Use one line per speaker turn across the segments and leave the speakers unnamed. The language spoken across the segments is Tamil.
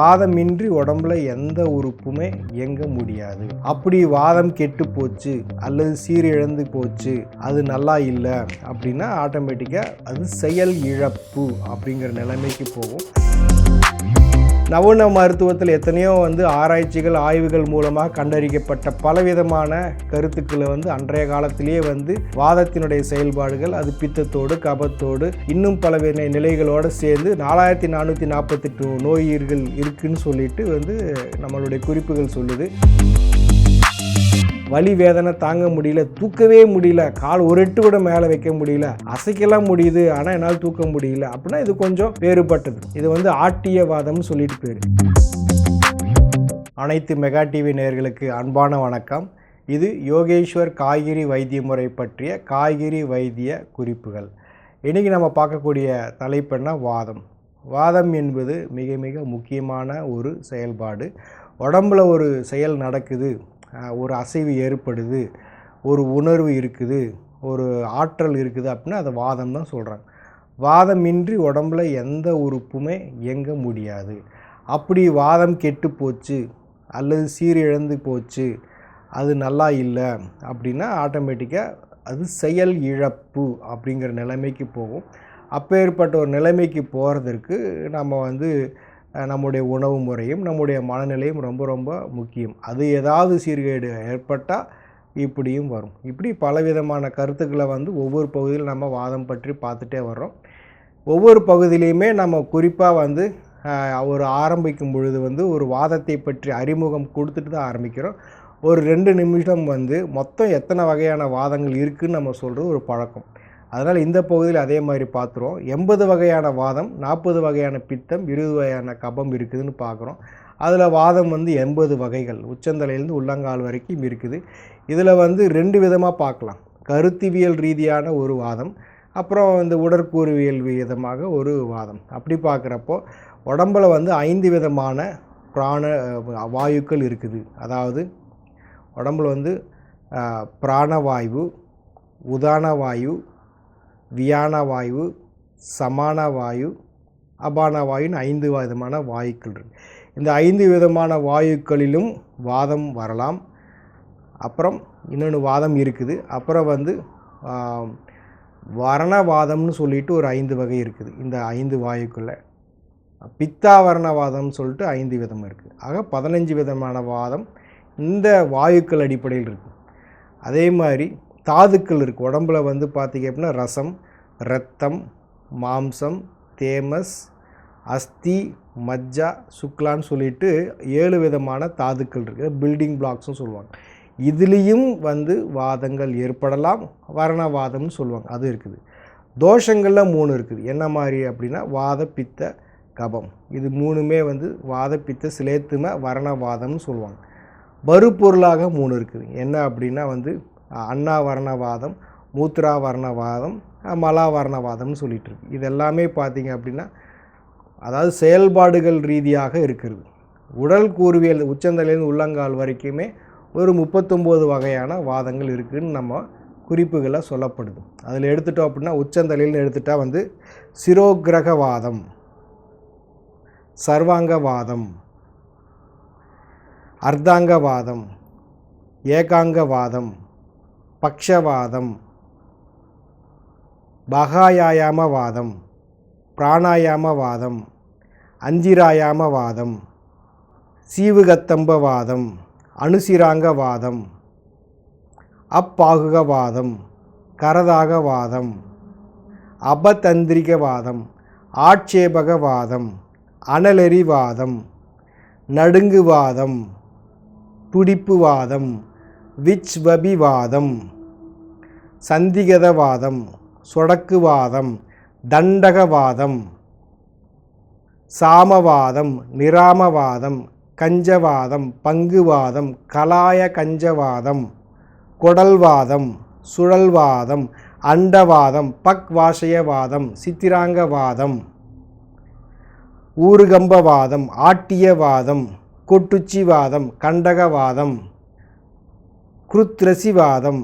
வாதமின்றி உடம்புல எந்த உறுப்புமே இயங்க முடியாது. அப்படி வாதம் கெட்டு போச்சு அல்லது சீரிழந்து போச்சு, அது நல்லா இல்லை அப்படின்னா ஆட்டோமேட்டிக்காக அது செயல் இழப்பு அப்படிங்கிற நிலைமைக்கு போகும். நவீன மருத்துவத்தில் எத்தனையோ ஆராய்ச்சிகள் ஆய்வுகள் மூலமாக கண்டறியப்பட்ட பலவிதமான கருத்துக்களை அன்றைய காலத்திலேயே வாதத்தினுடைய செயல்பாடுகள் அது பித்தத்தோடு கபத்தோடு இன்னும் பலவித நிலைகளோடு சேர்ந்து 4448 நோயீர்கள் இருக்குன்னு சொல்லிட்டு நம்மளுடைய குறிப்புகள் சொல்லுது. வலி வேதனை தாங்க முடியல, தூக்கவே முடியல, கால் ஒரு எட்டு கூட மேலே வைக்க முடியல, அசைக்கலாம் முடியுது ஆனால் என்னால் தூக்க முடியல அப்படின்னா இது கொஞ்சம் வேறுபட்டது. இது ஆட்டிய வாதம்னு சொல்லிட்டு பேர். அனைத்து மெகா டிவி நேயர்களுக்கு அன்பான வணக்கம். இது யோகேஸ்வர் காய்கறி வைத்திய முறை பற்றிய காய்கறி வைத்திய குறிப்புகள். இன்றைக்கி நம்ம பார்க்கக்கூடிய தலைப்புன்னா வாதம். வாதம் என்பது மிக மிக முக்கியமான ஒரு செயல்பாடு. உடம்பில் ஒரு செயல் நடக்குது, ஒரு அசைவு ஏற்படுது, ஒரு உணர்வு இருக்குது, ஒரு ஆற்றல் இருக்குது அப்படின்னா அதை வாதம் தான் சொல்கிறாங்க. வாதமின்றி உடம்பில் எந்த உறுப்புமே இயங்க முடியாது. அப்படி வாதம் கெட்டு போச்சு அல்லது சீரிழந்து போச்சு, அது நல்லா இல்லை அப்படின்னா ஆட்டோமேட்டிக்காக அது செயல் இழப்பு அப்படிங்கிற நிலைமைக்கு போகும். அப்பேற்பட்ட ஒரு நிலைமைக்கு போகிறதுக்கு நம்ம நம்முடைய உணவு முறையும் நம்முடைய மனநிலையும் ரொம்ப ரொம்ப முக்கியம். அது ஏதாவது சீர்கேடு ஏற்பட்டால் இப்படியும் வரும். இப்படி பலவிதமான கருத்துக்களை ஒவ்வொரு பகுதியில் நம்ம வாதம் பற்றி பார்த்துட்டே வர்றோம். ஒவ்வொரு பகுதியிலையுமே நம்ம குறிப்பாக ஒரு ஆரம்பிக்கும் பொழுது ஒரு வாதத்தை பற்றி அறிமுகம் கொடுத்துட்டு தான் ஆரம்பிக்கிறோம். ஒரு 2 நிமிஷம் மொத்தம் எத்தனை வகையான வாதங்கள் இருக்குதுன்னு நம்ம சொல்கிறது ஒரு பழக்கம். அதனால் இந்த பகுதியில் அதே மாதிரி பார்த்துருவோம். 80 வகையான வாதம், 40 வகையான பித்தம், 20 வகையான கபம் இருக்குதுன்னு பார்க்குறோம். அதில் வாதம் 80 வகைகள், உச்சந்தலையிலேருந்து உள்ளங்கால் வரைக்கும் இருக்குது. இதில் 2 விதமாக பார்க்கலாம். கருத்திவியல் ரீதியான ஒரு வாதம், அப்புறம் உடற்கூறுவியல் விதமாக ஒரு வாதம். அப்படி பார்க்குறப்போ உடம்பில் 5 விதமான பிராண வாயுக்கள் இருக்குது. அதாவது உடம்பில் பிராணவாயு, உதானவாயு, வியானவாயு, சமானவாயு, அபானவாயுன்னு 5 விதமான வாயுக்கள் இருக்குது. இந்த 5 விதமான வாயுக்களிலும் வாதம் வரலாம். அப்புறம் இன்னொன்று வாதம் இருக்குது. அப்புறம் வரணவாதம்னு சொல்லிட்டு ஒரு 5 வகை இருக்குது. இந்த 5 வாயுக்களில் பித்தாவரணவாதம்னு சொல்லிட்டு 5 விதம் இருக்குது. ஆக 15 விதமான வாதம் இந்த வாயுக்கள் அடிப்படையில் இருக்குது. அதே மாதிரி தாதுக்கள் இருக்குது. உடம்பில் பார்த்திங்க அப்படின்னா ரசம், இரத்தம், மாம்சம், தேமஸ், அஸ்தி, மஜ்ஜா, சுக்லான்னு சொல்லிட்டு 7 விதமான தாதுக்கள் இருக்குது. பில்டிங் பிளாக்ஸ்னு சொல்லுவாங்க. இதுலேயும் வாதங்கள் ஏற்படலாம். வரணவாதம்னு சொல்லுவாங்க, அது இருக்குது. தோஷங்களில் 3 இருக்குது. என்ன மாதிரி அப்படின்னா வாத பித்த கபம். இது 3மே வாத பித்த சிலேத்தும வரணவாதம்னு சொல்லுவாங்க. பருப்பொருளாக 3 இருக்குது. என்ன அப்படின்னா அன்னாவரணவாதம், மூத்ராவரணவாதம், மலாவரணவாதம்னு சொல்லிட்டு இருக்கு. இது எல்லாமே பார்த்திங்க அப்படின்னா அதாவது செயல்பாடுகள் ரீதியாக இருக்கிறது. உடல் கூறுவியல் உச்சந்தலையிலிருந்து உள்ளங்கால் வரைக்குமே ஒரு 39 வகையான வாதங்கள் இருக்குதுன்னு நம்ம குறிப்புகளை சொல்லப்படுது. அதில் எடுத்துட்டோம் அப்படின்னா உச்சந்தலையில்னு எடுத்துட்டால் சிரோகிரகவாதம், சர்வாங்கவாதம், அர்த்தாங்கவாதம், ஏகாங்கவாதம், பக்ஷவாதம், பகாயாயாமவாதம், பிராணாயாமவாதம், அஞ்சிராயாமவாதம், சீவுகத்தம்பவாதம், அனுசிராங்கவாதம், அப்பாகுகவாதம், கரதாகவாதம், அபதந்திரிகவாதம், ஆட்சேபகவாதம், அனலெறிவாதம், நடுங்குவாதம், துடிப்புவாதம், விச்வபிவாதம், சந்திகதவாதம், சொடக்குவாதம், தண்டகவாதம், சாமவாதம், நிராமவாதம், கஞ்சவாதம், பங்குவாதம், கலாய கஞ்சவாதம், கொடல்வாதம், சுழல்வாதம், அண்டவாதம், பக்வாசயவாதம், சித்திராங்கவாதம், ஊருகம்பவாதம், ஆட்டியவாதம், கொட்டுச்சிவாதம், கண்டகவாதம், குருத்ரசிவாதம்,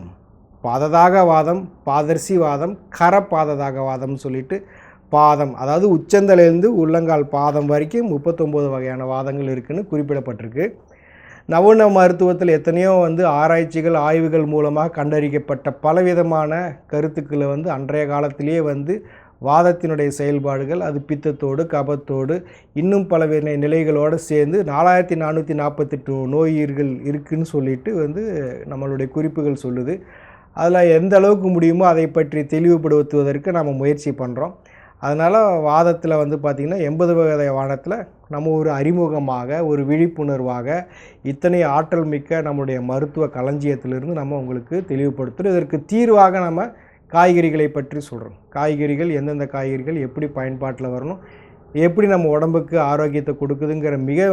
பாததாகவாதம், பாதர்சிவாதம், கரபாததாகவாதம் சொல்லிட்டு பாதம், அதாவது உச்சந்தலையிலிருந்து உள்ளங்கால் பாதம் வரைக்கும் 39 வகையான வாதங்கள் இருக்குதுன்னு குறிப்பிடப்பட்டிருக்கு. நவீன மருத்துவத்தில் எத்தனையோ ஆராய்ச்சிகள் ஆய்வுகள் மூலமாக கண்டறியப்பட்ட பலவிதமான கருத்துக்களை அன்றைய காலத்திலேயே வாதத்தினுடைய செயல்பாடுகள் அது பித்தத்தோடு கபத்தோடு இன்னும் பல நிலைகளோடு சேர்ந்து 4448 நோயீர்கள் இருக்குதுன்னு சொல்லிட்டு நம்மளுடைய குறிப்புகள் சொல்லுது. அதில் எந்த அளவுக்கு முடியுமோ அதை பற்றி தெளிவுபடுத்துவதற்கு நம்ம முயற்சி பண்ணுறோம். அதனால் வாதத்தில் பார்த்திங்கன்னா 80 வகை வாதத்தில் நம்ம ஒரு அறிமுகமாக ஒரு விழிப்புணர்வாக இத்தனை ஆற்றல் மிக்க நம்முடைய மருத்துவ களஞ்சியத்திலிருந்து நம்ம உங்களுக்கு தெளிவுபடுத்துகிறோம். இதற்கு தீர்வாக நம்ம காய்கறிகளை பற்றி சொல்கிறோம். காய்கறிகள் எந்தெந்த காய்கறிகள் எப்படி பயன்பாட்டில் வரணும், எப்படி நம்ம உடம்புக்கு ஆரோக்கியத்தை கொடுக்குதுங்கிற மிக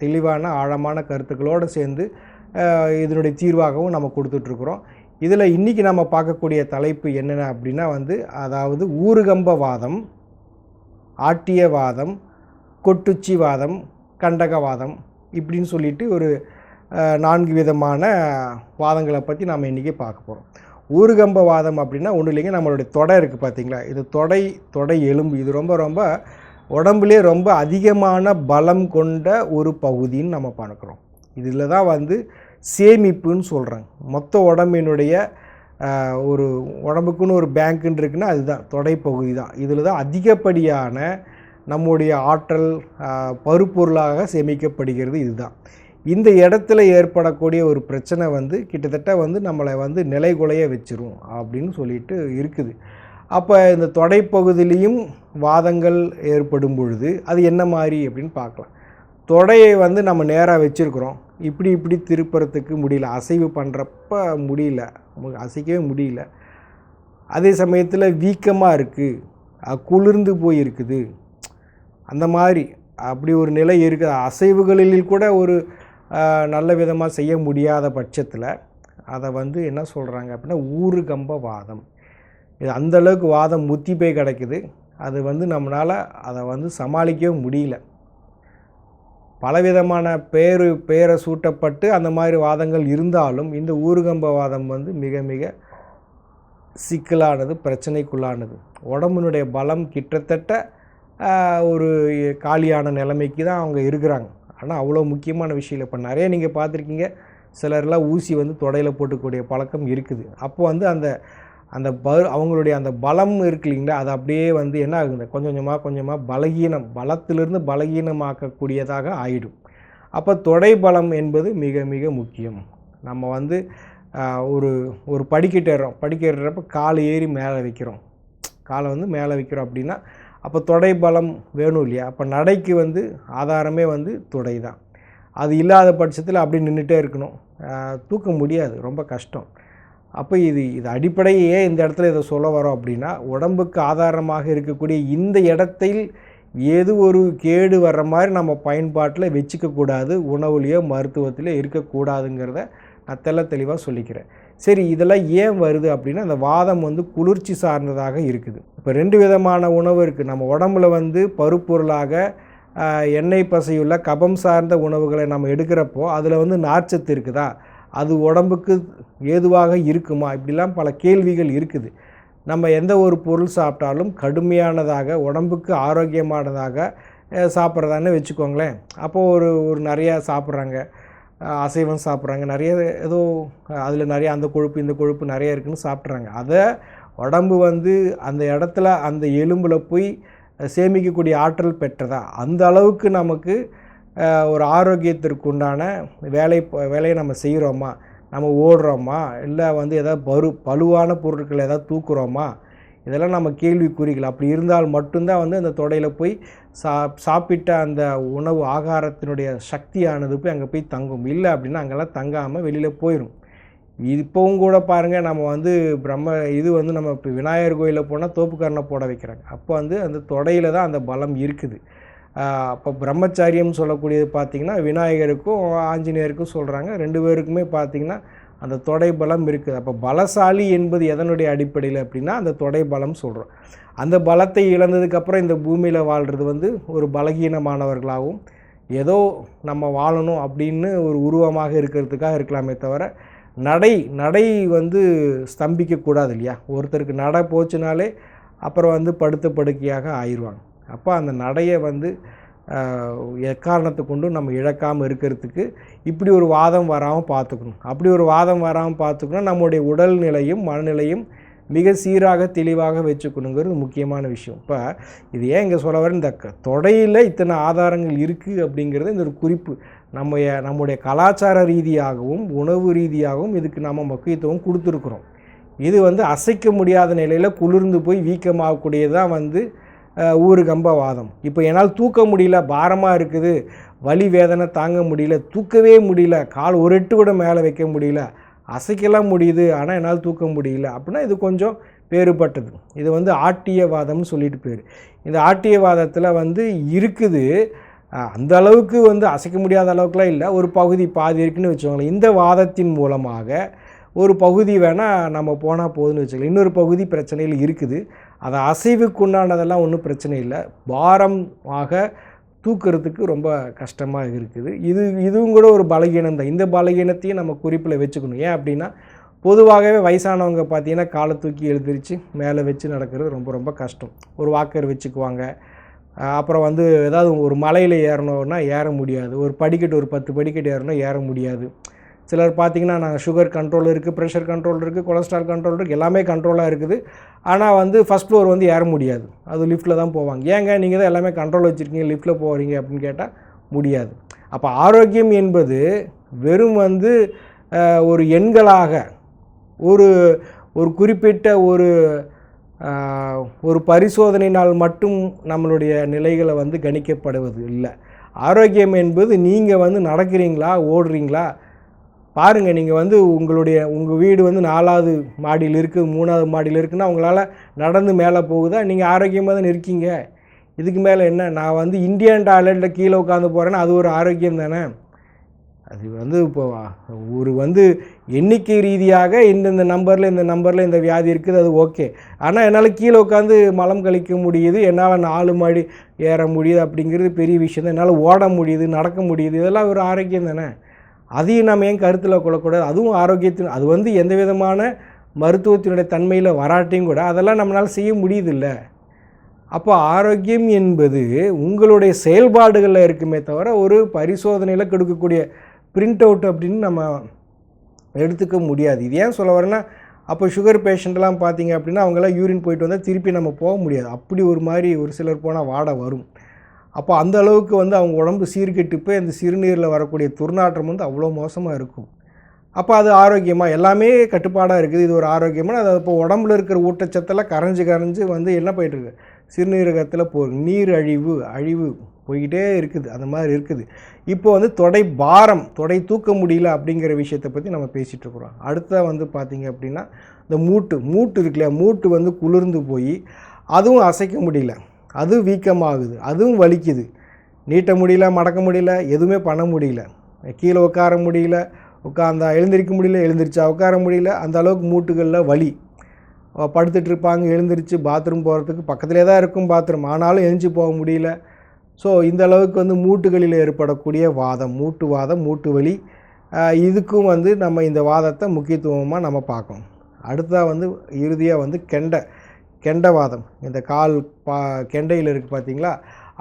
தெளிவான ஆழமான கருத்துக்களோடு சேர்ந்து இதனுடைய தீர்வாகவும் நம்ம கொடுத்துட்ருக்குறோம். இதில் இன்றைக்கி நம்ம பார்க்கக்கூடிய தலைப்பு என்னென்ன அப்படின்னா அதாவது ஊறுகம்ப வாதம், ஆட்டிய வாதம், கொட்டுச்சி வாதம், கண்டகவாதம் இப்படின்னு சொல்லிட்டு ஒரு 4 விதமான வாதங்களை பற்றி நாம் இன்றைக்கி பார்க்க போகிறோம். ஊறுகம்ப வாதம் அப்படின்னா ஒன்றும் இல்லைங்க, நம்மளுடைய தொடை இருக்குது பார்த்திங்களா, இது தொடை எலும்பு. இது ரொம்ப ரொம்ப உடம்புலே ரொம்ப அதிகமான பலம் கொண்ட ஒரு பகுதின்னு நம்ம பார்க்குறோம். இதில் தான் சேமிப்புன்னு சொல்கிறாங்க. மொத்த உடம்பினுடைய ஒரு உடம்புக்குன்னு ஒரு பேங்க்குன்னு இருக்குன்னா அதுதான் தொடைப்பகுதி தான். இதில் தான் அதிகப்படியான நம்முடைய ஆற்றல் பருப்பொருளாக சேமிக்கப்படுகிறது. இதுதான் இந்த இடத்துல ஏற்படக்கூடிய ஒரு பிரச்சனை கிட்டத்தட்ட நம்மளை நிலைகுலைய வச்சிரும் அப்படின்னு சொல்லிட்டு இருக்குது. அப்போ இந்த தொடைப்பகுதியிலையும் வாதங்கள் ஏற்படும் பொழுது அது என்ன மாதிரி அப்படின்னு பார்க்கலாம். தொடையை நம்ம நேராக வச்சுருக்குறோம், இப்படி திருப்புறத்துக்கு முடியல, அசைவு பண்ணுறப்ப முடியல, அசைக்கவே முடியல. அதே சமயத்தில் வீக்கமாக இருக்குது, குளிர்ந்து போய் இருக்குது, அந்த மாதிரி அப்படி ஒரு நிலை இருக்குது. அசைவுகளில் கூட ஒரு நல்ல விதமாக செய்ய முடியாத பட்சத்தில் அதை என்ன சொல்கிறாங்க அப்படின்னா ஊறுகம்ப வாதம். இது அந்தளவுக்கு வாதம் முத்தி போய் கிடக்குது. அது நம்மளால் அதை சமாளிக்கவே முடியல. பலவிதமான பெயரை சூட்டப்பட்டு அந்த மாதிரி வாதங்கள் இருந்தாலும் இந்த ஊறுகம்ப வாதம் மிக மிக சிக்கலானது, பிரச்சனைக்குள்ளானது. உடம்பினுடைய பலம் கிட்டத்தட்ட ஒரு காலியான நிலைமைக்கு தான் அவங்க இருக்கிறாங்க. ஆனால் அவ்வளோ முக்கியமான விஷயம் இப்போ நிறைய நீங்கள் பார்த்துருக்கீங்க, சிலர்லாம் ஊசி தொடையில் போட்டுக்கூடிய பழக்கம் இருக்குது. அப்போ அந்த அவங்களுடைய அந்த பலம் இருக்கு இல்லைங்களா, அது அப்படியே என்ன ஆகுது, கொஞ்சமாக பலத்திலிருந்து பலகீனமாக்கக்கூடியதாக ஆயிடும். அப்போ தொடை பலம் என்பது மிக மிக முக்கியம். நம்ம ஒரு படிக்கட்டுறப்ப கால் ஏறி மேலே வைக்கிறோம், காலை மேலே வைக்கிறோம் அப்படின்னா அப்போ தொடை பலம் வேணும் இல்லையா. அப்போ நடைக்கு ஆதாரமே தொடை தான். அது இல்லாத பட்சத்தில் அப்படி நின்றுட்டே இருக்கணும், தூக்க முடியாது, ரொம்ப கஷ்டம். அப்போ இது அடிப்படையே இந்த இடத்துல இதை சொல்ல வரோம் அப்படின்னா உடம்புக்கு ஆதாரமாக இருக்கக்கூடிய இந்த இடத்தில் ஏது ஒரு கேடு வர்ற மாதிரி நம்ம பயன்பாட்டில் வச்சுக்கக்கூடாது, உணவுலையோ மருத்துவத்திலையோ இருக்கக்கூடாதுங்கிறத நான் தெளிவாக சொல்லிக்கிறேன். சரி, இதெல்லாம் ஏன் வருது அப்படின்னா அந்த வாதம் குளிர்ச்சி சார்ந்ததாக இருக்குது. இப்போ 2 விதமான உணவு இருக்குது. நம்ம உடம்புல பருப்பொருளாக எண்ணெய் பசையுள்ள கபம் சார்ந்த உணவுகளை நம்ம எடுக்கிறப்போ அதில் நார்ச்சத்து இருக்குதா, அது உடம்புக்கு ஏதுவாக இருக்குமா, இப்படிலாம் பல கேள்விகள் இருக்குது. நம்ம எந்த ஒரு பொருள் சாப்பிட்டாலும் கடுமையானதாக உடம்புக்கு ஆரோக்கியமானதாக சாப்பிட்றதான்னு வச்சுக்கோங்களேன். அப்போது ஒரு நிறையா சாப்பிட்றாங்க, அசைவம் சாப்பிட்றாங்க, நிறைய ஏதோ அதில் நிறைய அந்த கொழுப்பு இந்த கொழுப்பு நிறைய இருக்குதுன்னு சாப்பிட்றாங்க. அதை உடம்பு அந்த இடத்துல அந்த எலும்பில் போய் சேமிக்கக்கூடிய ஆற்றல் பெற்றதா, அந்த அளவுக்கு நமக்கு ஒரு ஆரோக்கியத்திற்கு உண்டான வேலையை நம்ம செய்கிறோமா, நம்ம ஓடுறோமா, இல்லை ஏதாவது பழுவான பொருட்களை ஏதாவது தூக்குறோமா, இதெல்லாம் நம்ம கேள்விக்குறிகள். அப்படி இருந்தால் மட்டும்தான் அந்த தொடையில் போய் சாப்பிட்ட அந்த உணவு ஆகாரத்தினுடைய சக்தியானது போய் அங்கே போய் தங்கும். இல்லை அப்படின்னா அங்கெல்லாம் தங்காமல் வெளியில் போயிடும். இப்போவும் கூட பாருங்கள், நம்ம நம்ம இப்போ விநாயகர் கோயிலில் போனால் தோப்புக்கரணை போட வைக்கிறாங்க. அப்போ அந்த தொடையில் தான் அந்த பலம் இருக்குது. அப்போ பிரம்மச்சாரியம் சொல்லக்கூடியது பார்த்திங்கன்னா விநாயகருக்கும் ஆஞ்சநேயருக்கும் சொல்கிறாங்க. 2 பேருக்குமே பார்த்திங்கன்னா அந்த தொடை பலம் இருக்குது. அப்போ பலசாலி என்பது எதனுடைய அடிப்படையில் அப்படின்னா அந்த தொடை பலம் சொல்கிறோம். அந்த பலத்தை இழந்ததுக்கப்புறம் இந்த பூமியில் வாழ்கிறது ஒரு பலகீனமானவர்களாகவும் ஏதோ நம்ம வாழணும் அப்படின்னு ஒரு உருவமாக இருக்கிறதுக்காக இருக்கலாமே தவிர நடை ஸ்தம்பிக்கக்கூடாது இல்லையா. ஒருத்தருக்கு நடை போச்சுனாலே அப்புறம் வந்து படுத்த படுக்கையாக ஆயிடுவாங்க. அப்போ அந்த நடையை வந்து எக்காரணத்தை கொண்டும் நம்ம இழக்காமல் இருக்கிறதுக்கு இப்படி ஒரு வாதம் வராமல் பார்த்துக்கணும். அப்படி ஒரு வாதம் வராமல் பார்த்துக்கணும், நம்முடைய உடல்நிலையும் மனநிலையும் மிக சீராக தெளிவாக வச்சுக்கணுங்கிறது முக்கியமான விஷயம். இப்போ இது ஏன் இங்கே சொல்ல வர, இந்த தொடையில் இத்தனை ஆதாரங்கள் இருக்குது அப்படிங்கிறது இந்த ஒரு குறிப்பு. நம்முடைய கலாச்சார ரீதியாகவும் உணவு ரீதியாகவும் இதுக்கு நம்ம முக்கியத்துவம் கொடுத்துருக்குறோம். இது வந்து அசைக்க முடியாத நிலையில் குளிர்ந்து போய் வீக்கமாகக்கூடியதான் வந்து ஊறுகம்பவாதம். இப்போ என்னால் தூக்க முடியல, பாரமாக இருக்குது, வலி வேதனை தாங்க முடியல, தூக்கவே முடியல, கால் ஒரு எட்டு கூட மேலே வைக்க முடியல, அசைக்கலாம் முடியுது ஆனால் என்னால் தூக்க முடியல அப்படின்னா இது கொஞ்சம் வேறுபட்டது. இது வந்து ஆட்டியவாதம்னு சொல்லிட்டு பேர். இந்த ஆட்டியவாதத்தில் வந்து இருக்குது, அந்த அளவுக்கு வந்து அசைக்க முடியாத அளவுக்குலாம் இல்லை, ஒரு பகுதி பாதி இருக்குதுன்னு வச்சுக்கோங்களேன். இந்த வாதத்தின் மூலமாக ஒரு பகுதி வேணால் நம்ம போனால் போதுன்னு வச்சுக்கலாம். இன்னொரு பகுதி பிரச்சனையில் இருக்குது, அதை அசைவுக்குண்டானதெல்லாம் ஒன்றும் பிரச்சனை இல்லை, பாரமாக தூக்கிறதுக்கு ரொம்ப கஷ்டமாக இருக்குது. இதுவும் கூட ஒரு பலகீனம் தான். இந்த பலகீனத்தையும் நம்ம குறிப்பில் வச்சுக்கணும். ஏன் அப்படின்னா, பொதுவாகவே வயசானவங்க பார்த்திங்கன்னா காலை தூக்கி எழுந்திரிச்சு மேலே வச்சு நடக்கிறது ரொம்ப ரொம்ப கஷ்டம். ஒரு வாக்கர் வச்சுக்குவாங்க. அப்புறம் வந்து ஏதாவது ஒரு மலையில் ஏறணுன்னா ஏற முடியாது, ஒரு படிக்கட்டு ஒரு 10 படிக்கட்டு ஏறணும் ஏற முடியாது. சிலர் பார்த்திங்கன்னா நாங்கள் சுகர் கண்ட்ரோல் இருக்குது, ப்ரெஷர் கண்ட்ரோல் இருக்குது, கொலஸ்ட்ரால் கண்ட்ரோல் இருக்குது, எல்லாமே கண்ட்ரோலாக இருக்குது. ஆனால் வந்து ஃபஸ்ட் ஃப்ளோர் வந்து ஏற முடியாது, அது லிஃப்ட்டில் தான் போவாங்க. ஏங்க நீங்கள் தான் எல்லாமே கண்ட்ரோல் வச்சுருக்கீங்க, லிஃப்ட்டில் போகிறீங்க அப்படின்னு கேட்டால் முடியாது. அப்போ ஆரோக்கியம் என்பது வெறும் வந்து ஒரு எண்களாக ஒரு ஒரு குறிப்பிட்ட ஒரு பரிசோதனையினால் மட்டும் நம்மளுடைய நிலைகளை வந்து கணிக்கப்படுவது இல்லை. ஆரோக்கியம் என்பது நீங்கள் வந்து நடக்கிறீங்களா, ஓடுறீங்களா பாருங்கள். நீங்கள் வந்து உங்கள் வீடு வந்து 4வது மாடியில் இருக்குது, 3வது மாடியில் இருக்குன்னா உங்களால் நடந்து மேலே போகுதா, நீங்கள் ஆரோக்கியமாக தான் இருக்கீங்க. இதுக்கு மேலே என்ன, நான் வந்து இந்தியன் டாய்லெட்டில் கீழே உட்காந்து போகிறேன்னா அது ஒரு ஆரோக்கியம் தானே. அது வந்து இப்போ வந்து எண்ணிக்கை ரீதியாக இந்த நம்பரில் இந்த வியாதி இருக்குது, அது ஓகே. ஆனால் என்னால் கீழே உட்காந்து மலம் கழிக்க முடியுது, என்னால் 4 மாடி ஏற முடியுது அப்படிங்கிறது பெரிய விஷயம் தான். என்னால் ஓட முடியுது, நடக்க முடியுது, இதெல்லாம் ஒரு ஆரோக்கியம் தானே. அதையும் நம்ம ஏன் கருத்தில் கொள்ளக்கூடாது, அதுவும் ஆரோக்கியத்தின், அது வந்து எந்த விதமான மருத்துவத்தினுடைய தன்மையில் வராட்டையும் கூட அதெல்லாம் நம்மளால் செய்ய முடியுதில்ல. அப்போ ஆரோக்கியம் என்பது உங்களுடைய செயல்பாடுகளில் இருக்குமே தவிர ஒரு பரிசோதனையில் கொடுக்கக்கூடிய பிரிண்ட் அவுட் அப்படின்னு நம்ம எடுத்துக்க முடியாது. இது ஏன் சொல்ல வரேன்னா, அப்போ சுகர் பேஷண்ட்லாம் பார்த்திங்க அப்படின்னா அவங்களாம் யூரின் போயிட்டு வந்தால் திருப்பி நம்ம போக முடியாது. அப்படி ஒரு மாதிரி ஒரு சிலர் போனால் வாடை வரும். அப்போ அந்த அளவுக்கு வந்து அவங்க உடம்பு சீர்கெட்டு போய் அந்த சிறுநீரில் வரக்கூடிய துர்நாற்றம் வந்து அவ்வளோ மோசமாக இருக்கும். அப்போ அது ஆரோக்கியமாக எல்லாமே கட்டுப்பாடாக இருக்குது, இது ஒரு ஆரோக்கியமான, அது இப்போ உடம்புல இருக்கிற ஊட்டச்சத்தெல்லாம் கரைஞ்சு வந்து என்ன போயிட்டுருக்கு, சிறுநீரகத்தில் நீர் அழிவு போய்கிட்டே இருக்குது, அந்த மாதிரி இருக்குது. இப்போ வந்து தொடை தூக்க முடியல அப்படிங்கிற விஷயத்தை பற்றி நம்ம பேசிகிட்ருக்குறோம். அடுத்த வந்து பார்த்திங்க அப்படின்னா இந்த மூட்டு இருக்குல்லையா, மூட்டு வந்து குளிர்ந்து போய் அதுவும் அசைக்க முடியல, அதுவும் வீக்கமாகுது, அதுவும் வலிக்குது, நீட்ட முடியல, மடக்க முடியல, எதுவுமே பண்ண முடியல, கீழே உட்கார முடியல, உட்காந்தா எழுந்திரிக்க முடியல, எழுந்திரிச்சா உட்கார முடியல, அந்த அளவுக்கு மூட்டுகளில் வலி. படுத்துட்ருப்பாங்க, எழுந்திரிச்சு பாத்ரூம் போகிறதுக்கு பக்கத்துலேயே தான் இருக்கும் பாத்ரூம், ஆனாலும் எழுந்துச்சி போக முடியல. ஸோ இந்த அளவுக்கு வந்து மூட்டுகளில் ஏற்படக்கூடிய வாதம், மூட்டு வலி, இதுக்கும் வந்து நம்ம இந்த வாதத்தை முக்கியத்துவமாக நம்ம பார்க்கணும். அடுத்ததாக வந்து இறுதியாக வந்து கெண்டவாதம், இந்த கால் கெண்டையில் இருக்குது பார்த்திங்களா,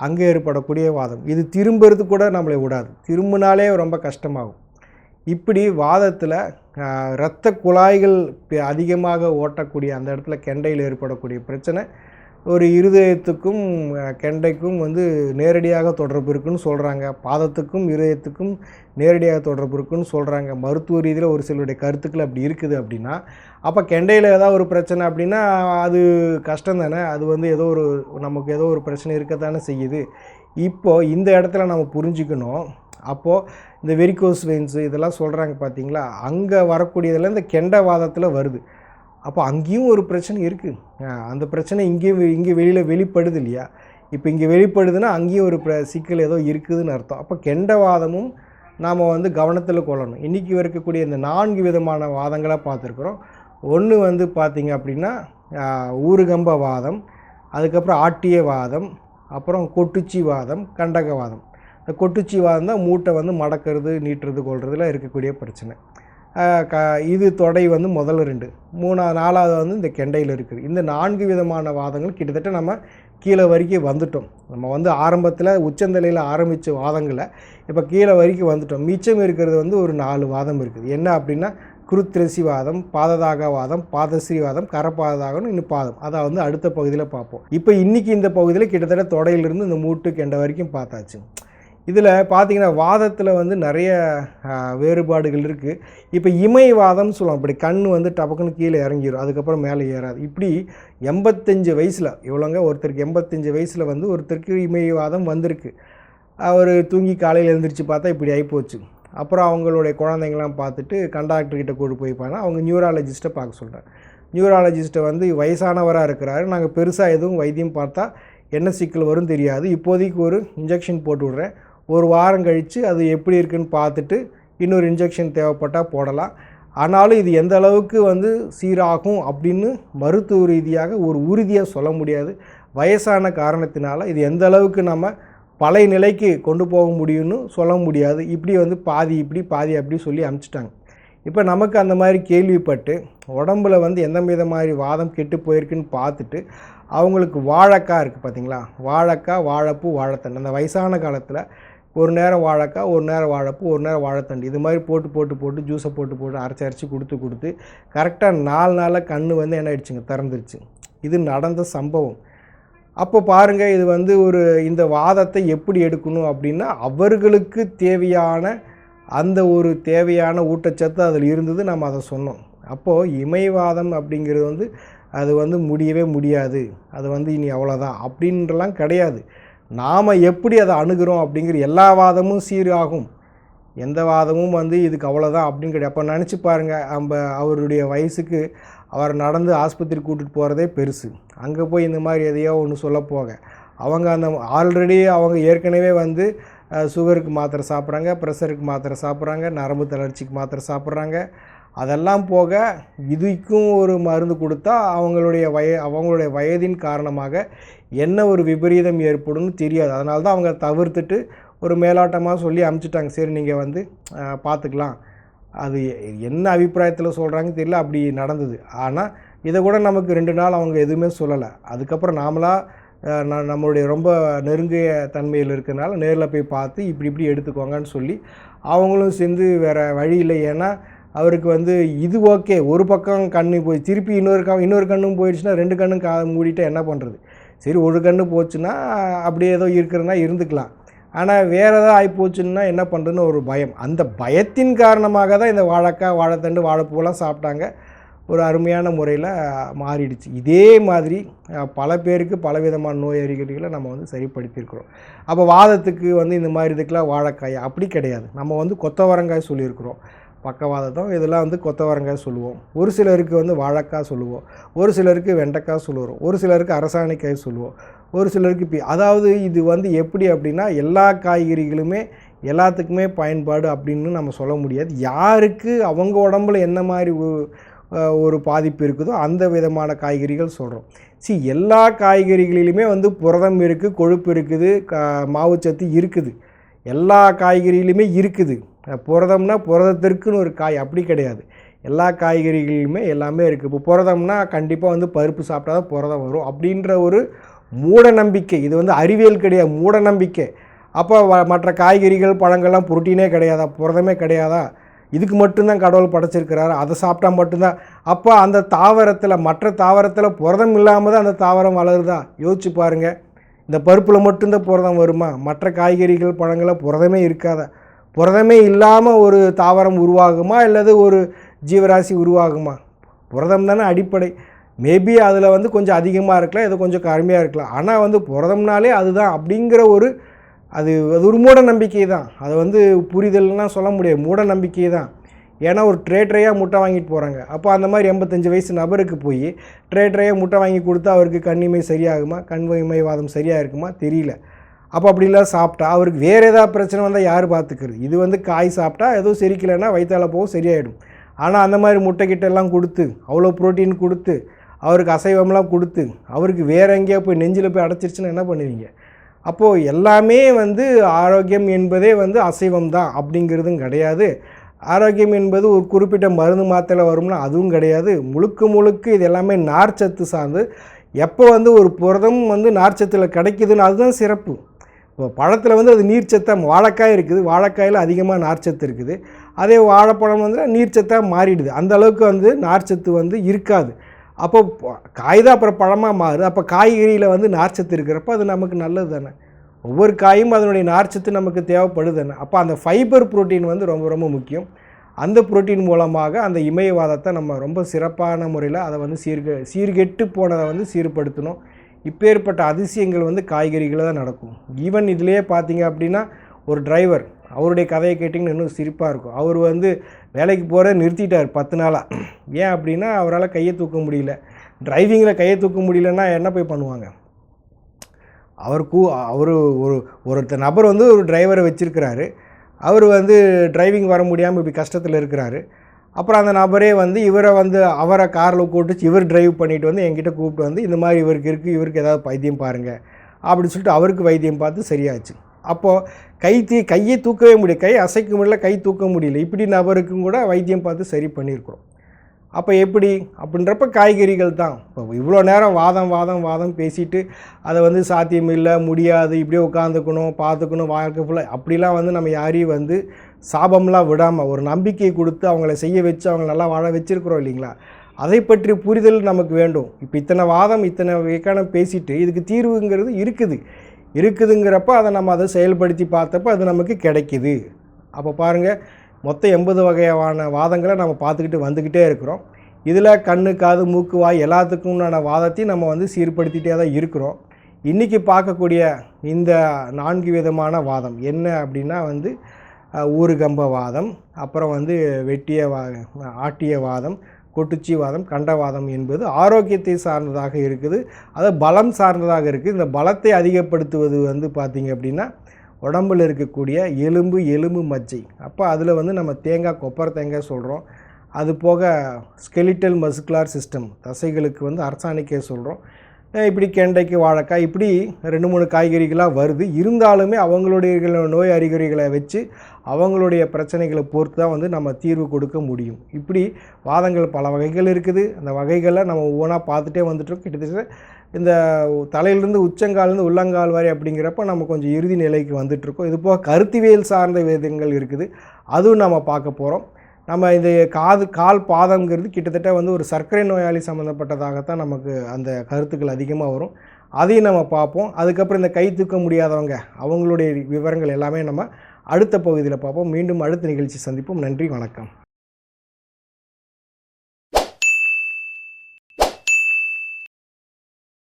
அங்கே ஏற்படக்கூடிய வாதம். இது திரும்புறது கூட நம்மளை விடாது, திரும்பினாலே ரொம்ப கஷ்டமாகும். இப்படி வாதத்தில் இரத்த குழாய்கள் அதிகமாக ஓட்டக்கூடிய அந்த இடத்துல கெண்டையில் ஏற்படக்கூடிய பிரச்சனை ஒரு இருதயத்துக்கும் கெண்டைக்கும் வந்து நேரடியாக தொடர்பு இருக்குன்னு சொல்கிறாங்க. பாதத்துக்கும் இருதயத்துக்கும் நேரடியாக தொடர்பு இருக்குன்னு சொல்கிறாங்க. மருத்துவ ரீதியில் ஒரு சிலருடைய கருத்துக்கள் அப்படி இருக்குது அப்படின்னா, அப்போ கெண்டையில் ஏதாவது ஒரு பிரச்சனை அப்படின்னா அது கஷ்டம் தானே. அது வந்து நமக்கு ஏதோ ஒரு பிரச்சனை இருக்கத்தானே செய்யுது. இப்போது இந்த இடத்துல நம்ம புரிஞ்சுக்கணும். அப்போது இந்த வெரிகோஸ் வெயின்ஸு இதெல்லாம் சொல்கிறாங்க பார்த்திங்களா, அங்கே வரக்கூடியதில் இந்த கெண்டவாதத்தில் வருது. அப்போ அங்கேயும் ஒரு பிரச்சனை இருக்குது. அந்த பிரச்சனை இங்கே வெளிப்படுது இல்லையா. இப்போ இங்கே வெளிப்படுதுன்னா அங்கேயும் ஒரு சிக்கல் ஏதோ இருக்குதுன்னு அர்த்தம். அப்போ கெண்டவாதமும் நாம் வந்து கவனத்தில் கொள்ளணும். இன்றைக்கி இருக்கக்கூடிய இந்த 4 விதமான வாதங்களாக பார்த்துருக்குறோம். ஒன்று வந்து பார்த்திங்க அப்படின்னா ஊறுகம்ப வாதம், அதுக்கப்புறம் ஆட்டிய வாதம், அப்புறம் கொட்டுச்சி வாதம், கண்டகவாதம். இந்த கொட்டுச்சி வாதம் தான் மூட்டை வந்து மடக்கிறது, நீட்டுறது, கொள்றதுல இருக்கக்கூடிய பிரச்சனை. இது தொடை வந்து முதல் 2, 4வது வந்து இந்த கெண்டையில் இருக்குது. இந்த 4 விதமான வாதங்கள் கிட்டத்தட்ட நம்ம கீழே வரைக்கும் வந்துட்டோம். நம்ம வந்து ஆரம்பத்தில் உச்சந்தலையில் ஆரம்பித்த வாதங்களை இப்போ கீழே வரைக்கும் வந்துட்டோம். மிச்சம் இருக்கிறது வந்து ஒரு 4 வாதம் இருக்குது. என்ன அப்படின்னா குருத்திரசி வாதம், பாததாக வாதம், பாதஸ்ரீ வாதம், கரபாததாகம், இன்னும் பாதம். அதை வந்து அடுத்த பகுதியில் பார்ப்போம். இப்போ இன்றைக்கி இந்த பகுதியில் கிட்டத்தட்ட தொடையிலிருந்து இந்த மூட்டு கெண்டை வரைக்கும் பார்த்தாச்சு. இதில் பார்த்திங்கன்னா வாதத்தில் வந்து நிறைய வேறுபாடுகள் இருக்குது. இப்போ இமயவாதம்னு சொல்லுவோம். இப்படி கண் வந்து டபக்குன்னு கீழே இறங்கிடும், அதுக்கப்புறம் மேலே ஏறாது. இப்படி 85 வயசில் இவ்வளோங்க ஒருத்தருக்கு 85 வயசில் வந்து ஒருத்தருக்கு இமயவாதம் வந்திருக்கு. அவர் தூங்கி காலையில் எழுந்திரிச்சு பார்த்தா இப்படி ஆகிப்போச்சு. அப்புறம் அவங்களுடைய குழந்தைங்களாம் பார்த்துட்டு கண்டாக்டர்கிட்ட கூட்டு போய் பார்த்தா அவங்க நியூராலஜிஸ்ட்டை பார்க்க சொல்கிறாங்க. நியூராலஜிஸ்ட்டை வந்து வயசானவராக இருக்கிறாரு, நாங்கள் பெருசாக எதுவும் வைத்தியம் பார்த்தா என்ன சிக்கல் வரும் தெரியாது, இப்போதைக்கு ஒரு இன்ஜெக்ஷன் போட்டு விட்றேன், ஒரு வாரம் கழித்து அது எப்படி இருக்குன்னு பார்த்துட்டு இன்னொரு இன்ஜெக்ஷன் தேவைப்பட்டால் போடலாம். ஆனாலும் இது எந்த அளவுக்கு வந்து சீராகும் அப்படின்னு மருத்துவ ரீதியாக ஒரு உறுதியாக சொல்ல முடியாது. வயசான காரணத்தினால இது எந்த அளவுக்கு நம்ம பழைய நிலைக்கு கொண்டு போக முடியும்னு சொல்ல முடியாது. இப்படி வந்து பாதி இப்படி பாதி அப்படி சொல்லி அனுப்பிச்சிட்டாங்க. இப்போ நமக்கு அந்த மாதிரி கேள்விப்பட்டு உடம்புல வந்து எந்த வித மாதிரி வாதம் கெட்டு போயிருக்குன்னு பார்த்துட்டு அவங்களுக்கு வாழைக்காய் இருக்குது பார்த்திங்களா, வாழைக்காய், வாழைப்பூ, வாழைத்தண்டு. அந்த வயசான காலத்தில் ஒரு நேரம் வாழைக்காய், ஒரு நேரம் வாழைப்பூ, ஒரு நேரம் வாழைத்தண்டு, இது மாதிரி போட்டு ஜூஸை போட்டு அரைச்சி கொடுத்து கரெக்டாக 4 நாளில் கண் வந்து என்ன ஆயிடுச்சுங்க, திறந்துருச்சு. இது நடந்த சம்பவம். அப்போ பாருங்கள், இது வந்து இந்த வாதத்தை எப்படி எடுக்கணும் அப்படின்னா அவர்களுக்கு தேவையான அந்த ஒரு தேவையான ஊட்டச்சத்து அதில் இருந்தது, நம்ம அதை சொன்னோம். அப்போது இமயவாதம் அப்படிங்கிறது வந்து அது வந்து முடியவே முடியாது, அது வந்து இனி அவ்வளோதான் அப்படின்றலாம் கிடையாது. நாம் எப்படி அதை அணுகிறோம் அப்படிங்கிற எல்லா வாதமும் சீராகும், எந்த வாதமும் வந்து இதுக்கு அவ்வளோதான் அப்படின்னு கிடையாது. அப்போ நினச்சி பாருங்கள், அவருடைய வயசுக்கு அவர் நடந்து ஆஸ்பத்திரி கூட்டிகிட்டு போகிறதே பெருசு. அங்கே போய் இந்த மாதிரி எதையோ ஒன்று சொல்ல போக அவங்க ஆல்ரெடி அவங்க ஏற்கனவே வந்து சுகருக்கு மாத்திரை சாப்பிட்றாங்க, ப்ரெஷருக்கு மாத்திரை சாப்பிட்றாங்க, நரம்பு தளர்ச்சிக்கு மாத்திரை சாப்பிட்றாங்க. அதெல்லாம் போக இதுக்கும் ஒரு மருந்து கொடுத்தா அவங்களுடைய வயதின் காரணமாக என்ன ஒரு விபரீதம் ஏற்படும்னு தெரியாது. அதனால தான் அவங்க தவிர்த்துட்டு ஒரு மேலாட்டமாக சொல்லி அனுப்பிச்சிட்டாங்க. சரி நீங்கள் வந்து பார்த்துக்கலாம், அது என்ன அபிப்பிராயத்தில் சொல்கிறாங்கன்னு தெரியல, அப்படி நடந்தது. ஆனால் இதை கூட நமக்கு 2 நாள் அவங்க எதுவுமே சொல்லலை. அதுக்கப்புறம் நாமளாக நம்மளுடைய ரொம்ப நெருங்கிய தன்மையில் இருக்கிறதுனால நேரில் போய் பார்த்து இப்படி எடுத்துக்கோங்கன்னு சொல்லி அவங்களும் சேர்ந்து வேறு வழி இல்லை. ஏன்னா அவருக்கு வந்து இது ஓகே, ஒரு பக்கம் கண்ணு போய் திருப்பி இன்னொரு கண்ணும் போயிடுச்சுன்னா 2 கண்ணும் மூடிட்டு என்ன பண்ணுறது? சரி, ஒரு கண்ணு போச்சுன்னா அப்படியே ஏதோ இருக்கிறதுனா இருந்துக்கலாம். ஆனால் வேறு ஏதாவது ஆகிப்போச்சுன்னா என்ன பண்ணுறதுன்னு ஒரு பயம். அந்த பயத்தின் காரணமாக தான் இந்த வாழைக்காய், வாழைத்தண்டு, வாழைப்பூலாம் சாப்பிட்டாங்க. ஒரு அருமையான முறையில் மாறிடுச்சு. இதே மாதிரி பல பேருக்கு பலவிதமான நோய் அறிகுறிகளை நம்ம வந்து சரிப்படுத்தியிருக்கிறோம். அப்போ வாதத்துக்கு வந்து இந்த மாதிரி இதுக்கெலாம் வாழைக்காய் அப்படி கிடையாது. நம்ம வந்து கொத்தவரங்காய் சொல்லியிருக்கிறோம். பக்கவாதம் இதெல்லாம் வந்து கொத்தவரங்காய் சொல்லுவோம். ஒரு சிலருக்கு வந்து வாழைக்காய் சொல்லுவோம், ஒரு சிலருக்கு வெண்டைக்காய் சொல்லுவோம், ஒரு சிலருக்கு அரசாணிக்காய் சொல்லுவோம், ஒரு சிலருக்கு அதாவது இது வந்து எப்படி அப்படின்னா எல்லா காய்கறிகளுமே எல்லாத்துக்குமே பயன்பாடு அப்படின்னு நம்ம சொல்ல முடியாது. யாருக்கு அவங்க உடம்புல என்ன மாதிரி ஒரு பாதிப்பு இருக்குதோ அந்த விதமான காய்கறிகள் சொல்கிறோம். எல்லா காய்கறிகளிலுமே வந்து புரதம் இருக்குது, கொழுப்பு இருக்குது, மாவுச்சத்து இருக்குது. எல்லா காய்கறியிலுமே இருக்குது. புரதம்னா புரதத்திற்குன்னு ஒரு காய் அப்படி கிடையாது. எல்லா காய்கறிகளிலுமே எல்லாமே இருக்குது. இப்போ புரதம்னா கண்டிப்பாக வந்து பருப்பு சாப்பிட்டா தான் புரதம் வரும் அப்படின்ற ஒரு மூட நம்பிக்கை. இது வந்து அறிவியல் கிடையாது, மூட நம்பிக்கை. அப்போ மற்ற காய்கறிகள் பழங்கள்லாம் புரோட்டீனே கிடையாதா, புரதமே கிடையாதா, இதுக்கு மட்டும்தான் கடவுள் படைச்சிருக்கிறாரு, அதை சாப்பிட்டா மட்டும்தான். அப்போ அந்த தாவரத்தில் மற்ற தாவரத்தில் புரதம் இல்லாமல் தான் அந்த தாவரம் வளருதா? யோசிச்சு பாருங்கள். இந்த பருப்பில் மட்டும்தான் புரதம் வருமா? மற்ற காய்கறிகள் பழங்களில் புரதமே இருக்காதா? புரதமே இல்லாமல் ஒரு தாவரம் உருவாகுமா அல்லது ஒரு ஜீவராசி உருவாகுமா? புரதம் தானே அடிப்படை. மேபி அதில் வந்து கொஞ்சம் அதிகமாக இருக்கலாம், இது கொஞ்சம் கம்மியாக இருக்கலாம். ஆனால் வந்து புரதம்னாலே அதுதான் அப்படிங்கிற அது ஒரு மூட நம்பிக்கை தான். அதை வந்து புரிதல்னால் சொல்ல முடியாது, மூட நம்பிக்கை தான். ஏன்னா ஒரு ட்ரேயாக முட்டை வாங்கிட்டு போகிறாங்க. அப்போ அந்த மாதிரி 85 வயசு நபருக்கு போய் ட்ரேயாக முட்டை வாங்கி கொடுத்தா அவருக்கு கண்ணிமை சரியாகுமா, கண்மைவாதம் சரியாக இருக்குமா தெரியல. அப்போ அப்படிலாம் சாப்பிட்டா அவருக்கு வேறு ஏதாவது பிரச்சனை வந்தால் யார் பார்த்துக்கிறது? இது வந்து காய் சாப்பிட்டா எதுவும் செரிக்கலைன்னா வயிற்றால போகும், சரியாயிடும். ஆனால் அந்த மாதிரி முட்டைக்கிட்டெல்லாம் கொடுத்து அவ்வளோ ப்ரோட்டீன் கொடுத்து அவருக்கு அசைவம்லாம் கொடுத்து அவருக்கு வேறு எங்கேயோ போய் நெஞ்சில் போய் அடைச்சிருச்சுன்னா என்ன பண்ணுவீங்க? அப்போது எல்லாமே வந்து ஆரோக்கியம் என்பதே வந்து அசைவம் தான் அப்படிங்கிறதும் கிடையாது. ஆரோக்கியம் என்பது ஒரு குறிப்பிட்ட மருந்து மாத்திரை வரும்னா அதுவும் கிடையாது. முழுக்க முழுக்க இது எல்லாமே நார்ச்சத்து சார்ந்து. எப்போ வந்து ஒரு புரதம் வந்து நார்ச்சத்தில் கிடைக்குதுன்னு அதுதான் சிறப்பு. இப்போ பழத்தில் வந்து அது நீர்ச்சத்தாக வாழைக்காய் இருக்குது, வாழைக்காயில் அதிகமாக நார்ச்சத்து இருக்குது. அதே வாழைப்பழம் வந்து நீர்ச்சத்தாக மாறிடுது. அந்த அளவுக்கு வந்து நார்ச்சத்து வந்து இருக்காது. அப்போ காய் தான் அப்புறம் பழமாக மாறுது. அப்போ காய்கறியில் வந்து நார்ச்சத்து இருக்கிறப்ப அது நமக்கு நல்லது தானே. ஒவ்வொரு காயும் அதனுடைய நார்ச்சத்து நமக்கு தேவைப்படுது தானே. அப்போ அந்த ஃபைபர் புரோட்டீன் வந்து ரொம்ப ரொம்ப முக்கியம். அந்த புரோட்டீன் மூலமாக அந்த இமயவாதத்தை நம்ம ரொம்ப சிறப்பான முறையில் அதை வந்து சீர்கெட்டு போனதை வந்து சீர்படுத்தணும். இப்பேற்பட்ட அதிசயங்கள் வந்து காய்கறிகளில் தான் நடக்கும். ஈவன் இதிலேயே பார்த்தீங்க அப்படின்னா ஒரு டிரைவர், அவருடைய கதையை கேட்டிங்கன்னு இன்னும் சிரிப்பாக இருக்கும். அவர் வந்து வேலைக்கு போகிறத நிறுத்திட்டார் 10 நாளாக. ஏன் அப்படின்னா அவரால் கையை தூக்க முடியல. டிரைவிங்கில் கையை தூக்க முடியலன்னா என்ன போய் பண்ணுவாங்க? அவர் ஒருத்தர் நபர் வந்து ஒரு டிரைவரை வச்சுருக்கிறாரு. அவர் வந்து டிரைவிங் வர முடியாமல் இப்படி கஷ்டத்தில் இருக்கிறாரு. அப்புறம் அந்த நபரே வந்து அவரை காரில் கூப்பிட்டு இவர் டிரைவ் பண்ணிவிட்டு வந்து என்கிட்ட கூப்பிட்டு வந்து இந்த மாதிரி இவருக்கு இருக்குது, இவருக்கு ஏதாவது வைத்தியம் பாருங்கள் அப்படின்னு சொல்லிட்டு அவருக்கு வைத்தியம் பார்த்து சரியாச்சு. அப்போது கையை தூக்கவே முடியல, கை அசைக்க முடியல, கை தூக்க முடியல. இப்படி நபருக்கும் கூட வைத்தியம் பார்த்து சரி பண்ணியிருக்கிறோம். அப்போ எப்படி அப்படின்றப்ப காய்கறிகள் தான். இப்போ இவ்வளோ நேரம் வாதம் பேசிட்டு அதை வந்து சாத்தியம் இல்லை, முடியாது, இப்படியே உட்காந்துக்கணும், பார்த்துக்கணும், வாழ்க்கை ஃபுல்லாக அப்படிலாம் வந்து நம்ம யாரையும் வந்து சாபம்லாம் விடாமல் ஒரு நம்பிக்கை கொடுத்து அவங்கள செய்ய வச்சு அவங்கள நல்லா வாழ வச்சுருக்குறோம் இல்லைங்களா. அதை பற்றி புரிதல் நமக்கு வேண்டும். இப்போ இத்தனை வியக்கானம் பேசிட்டு இதுக்கு தீர்வுங்கிறது இருக்குதுங்கிறப்ப அதை செயல்படுத்தி பார்த்தப்போ அது நமக்கு கிடைக்கிது. அப்போ பாருங்கள், மொத்தம் 80 வகையான வாதங்களை நம்ம பார்த்துக்கிட்டு வந்துக்கிட்டே இருக்கிறோம். இதில் கண்ணு, காது, மூக்கு, வாய் எல்லாத்துக்கும் உண்டான வாதத்தையும் நம்ம வந்து சீர்படுத்திகிட்டே தான் இருக்கிறோம். இன்றைக்கி பார்க்கக்கூடிய இந்த 4 விதமான வாதம் என்ன அப்படின்னா வந்து ஊறுகம்ப வாதம், அப்புறம் வந்து ஆட்டிய வாதம், கொட்டுச்சி வாதம், கண்டவாதம் என்பது ஆரோக்கியத்தை சார்ந்ததாக இருக்குது. அது பலம் சார்ந்ததாக இருக்குது. இந்த பலத்தை அதிகப்படுத்துவது வந்து பார்த்திங்க அப்படின்னா உடம்பில் இருக்கக்கூடிய எலும்பு மஜ்ஜை. அப்போ அதில் வந்து நம்ம கொப்பரை தேங்காய் சொல்கிறோம். அது போக ஸ்கெலிட்டல் மஸ்குலார் சிஸ்டம், தசைகளுக்கு வந்து அரசாணிக்கை சொல்கிறோம். இப்படி கெண்டைக்கு வாழைக்காய், இப்படி 2-3 காய்கறிகளாக வருது. இருந்தாலுமே அவங்களுடைய நோய் அறிகுறிகளை வச்சு அவங்களுடைய பிரச்சனைகளை பொறுத்து தான் வந்து நம்ம தீர்வு கொடுக்க முடியும். இப்படி வாதங்கள் பல வகைகள் இருக்குது. அந்த வகைகளை நம்ம ஒவ்வொன்றா பார்த்துட்டே வந்துட்டோம். கிட்டத்தட்ட இந்த தலையிலிருந்து உச்சங்கால்லேருந்து உள்ளங்கால் வரை அப்படிங்கிறப்ப நம்ம கொஞ்சம் இறுதி நிலைக்கு வந்துட்டுருக்கோம். இது போக கருத்திவியல் சார்ந்த விதங்கள் இருக்குது, அதுவும் நம்ம பார்க்க போகிறோம். நம்ம இந்த கால் பாதம்ங்கிறது கிட்டத்தட்ட வந்து ஒரு சர்க்கரை நோயாளி சம்மந்தப்பட்டதாகத்தான் நமக்கு அந்த கருத்துக்கள் அதிகமாக வரும். அதையும் நம்ம பார்ப்போம். அதுக்கப்புறம் இந்த கை தூக்க முடியாதவங்க அவங்களுடைய விவரங்கள் எல்லாமே நம்ம அடுத்த பகுதியில் பார்ப்போம். மீண்டும் அடுத்த நிகழ்ச்சி சந்திப்போம். நன்றி, வணக்கம்.